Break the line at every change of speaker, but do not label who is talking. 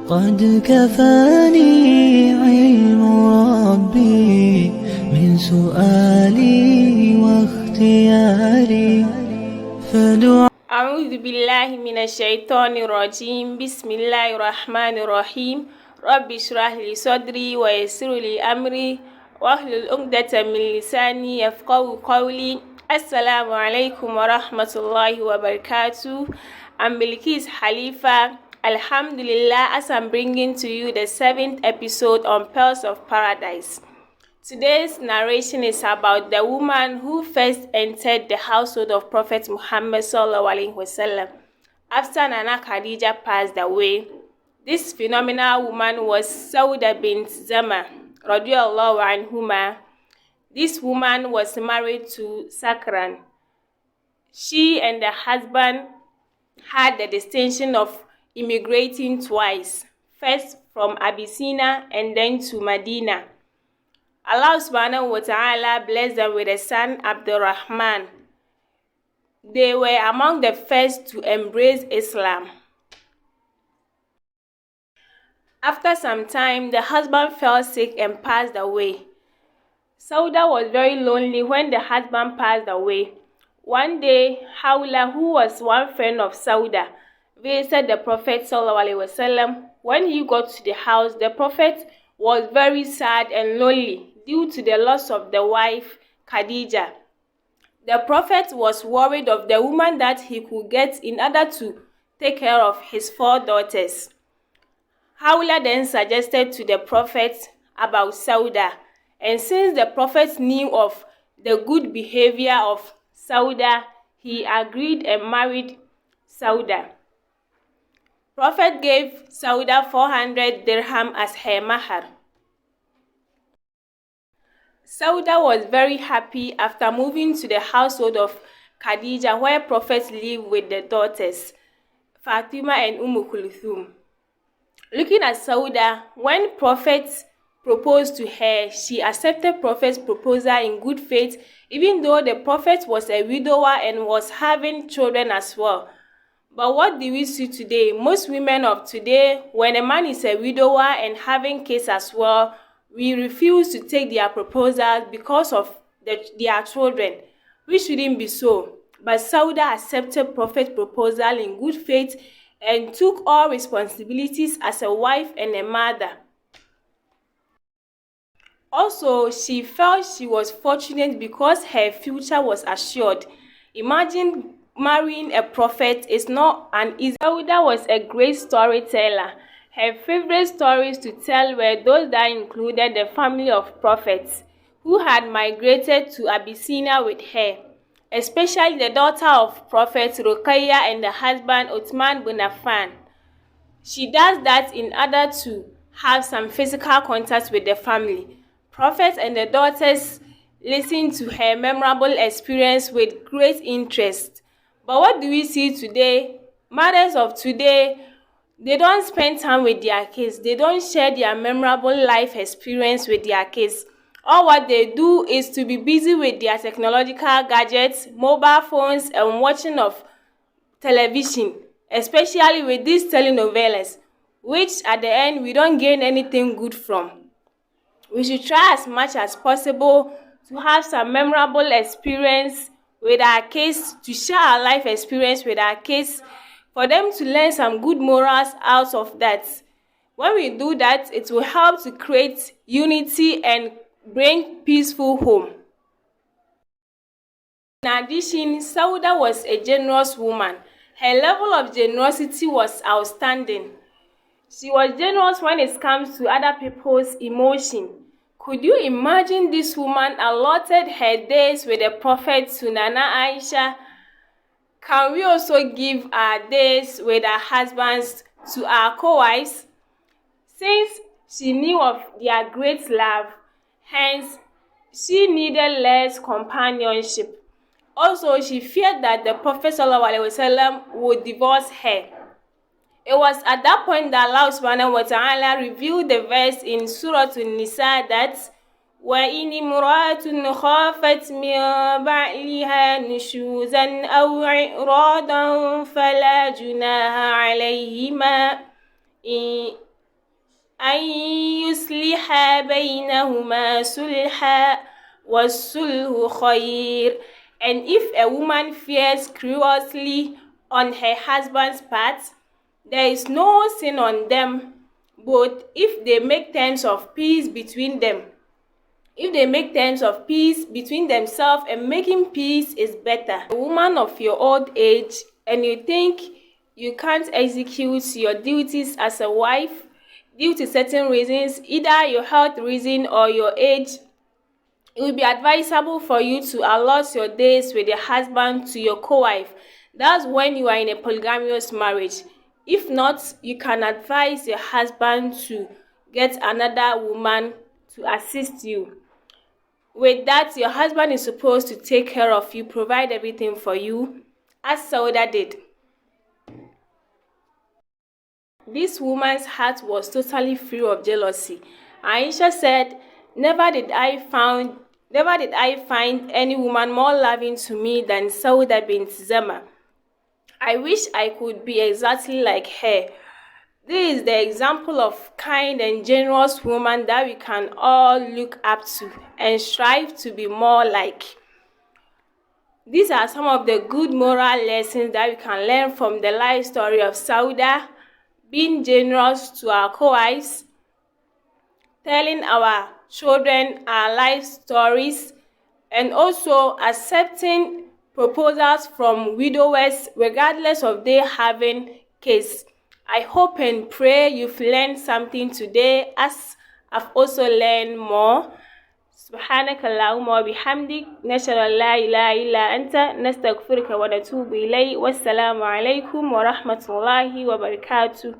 قد كفاني علم ربي من سؤالي واختياري
أعوذ بالله من الشيطان الرجيم. بسم الله الرحمن الرحيم. رب اشرح لي صدري ويسر لي أمري واحلل عقدة من لساني يفقهوا قولي. Assalamu alaikum wa rahmatullahi wa barakatuh. I'm Bilkis Khalifa. Alhamdulillah, as I'm bringing to you the 7th episode on Pearls of Paradise. Today's narration is about the woman who first entered the household of Prophet Muhammad sallallahu alaihi wasallam after Nana Khadija passed away. This phenomenal woman was Sauda bint Zama radiyallahu anhuma. This woman was married to Sakran. She and her husband had the distinction of immigrating twice, first from Abyssinia and then to Medina. Allah subhanahu wa ta'ala blessed them with a son, Abdurrahman. They were among the first to embrace Islam. After some time, the husband fell sick and passed away. Sauda was very lonely when the husband passed away. One day, Hawla, who was one friend of Sauda, visited the Prophet sallallahu alaihi wasallam. When he got to the house, the Prophet was very sad and lonely due to the loss of the wife, Khadija. The Prophet was worried of the woman that he could get in order to take care of his 4 daughters. Hawla then suggested to the Prophet about Sauda, and since the Prophet knew of the good behavior of Sauda, he agreed and married Sauda. Prophet gave Sauda 400 dirham as her mahar. Sauda was very happy after moving to the household of Khadija, where Prophet lived with the daughters, Fatima and Kulthum. Looking at Sauda, when Prophet proposed to her, she accepted Prophet's proposal in good faith, even though the Prophet was a widower and was having children as well. But what do we see today? Most women of today, when a man is a widower and having kids as well, we refuse to take their proposals because of their children, which shouldn't be so. But Sauda accepted Prophet's proposal in good faith and took all responsibilities as a wife and a mother. Also, she felt she was fortunate because her future was assured. Imagine marrying a prophet is not an easy. Sauda was a great storyteller. Her favorite stories to tell were those that included the family of prophets who had migrated to Abyssinia with her, especially the daughter of Prophet Ruqayya and the husband Uthman bin Affan. She does that in order to have some physical contact with the family. Prophet and the daughters listened to her memorable experience with great interest. But what do we see today? Mothers of today, they don't spend time with their kids. They don't share their memorable life experience with their kids. All what they do is to be busy with their technological gadgets, mobile phones, and watching of television, especially with these telenovelas, which at the end we don't gain anything good from. We should try as much as possible to have some memorable experience with our kids, to share our life experience with our kids, for them to learn some good morals out of that. When we do that, it will help to create unity and bring peaceful home. In addition, Sauda was a generous woman. Her level of generosity was outstanding. She was generous when it comes to other people's emotion. Could you imagine this woman allotted her days with the Prophet to Nana Aisha? Can we also give our days with our husbands to our co-wives? Since she knew of their great love, hence she needed less companionship. Also, she feared that the Prophet ﷺ would divorce her. It was at that point that Allah subhanahu wa ta'ala revealed the verse in Surah An-Nisa that وَإِنِ امْرَأَةٌ خَافَتْ مِنْ بَعْلِهَا نُشُوزًا أَوْ إِعْرَاضًا فَلَا جُنَاحَ عَلَيْهِمَا أن يصلح بينهما صلحا والصلح خير. And if a woman fears cruelty on her husband's part, there is no sin on them, but if they make terms of peace between them, if they make terms of peace between themselves, and making peace is better. A woman of your old age and you think you can't execute your duties as a wife due to certain reasons, either your health reason or your age, it will be advisable for you to allot your days with your husband to your co-wife. That's when you are in a polygamous marriage. If not, you can advise your husband to get another woman to assist you. With that, your husband is supposed to take care of you, provide everything for you, as Sauda did. This woman's heart was totally free of jealousy. Aisha said, Never did I find any woman more loving to me than Sauda bint Zama. I wish I could be exactly like her. This is the example of kind and generous woman that we can all look up to and strive to be more like. These are some of the good moral lessons that we can learn from the life story of Sauda: being generous to our co-wives, telling our children our life stories, and also accepting proposals from widowers regardless of they having kids. I hope and pray you've learned something today, as I've also learned more. سبحانك اللهم وبحمدك نشهد أن لا إله إلا أنت نستغفرك ونتوب إليك والسلام عليكم ورحمة الله وبركاته.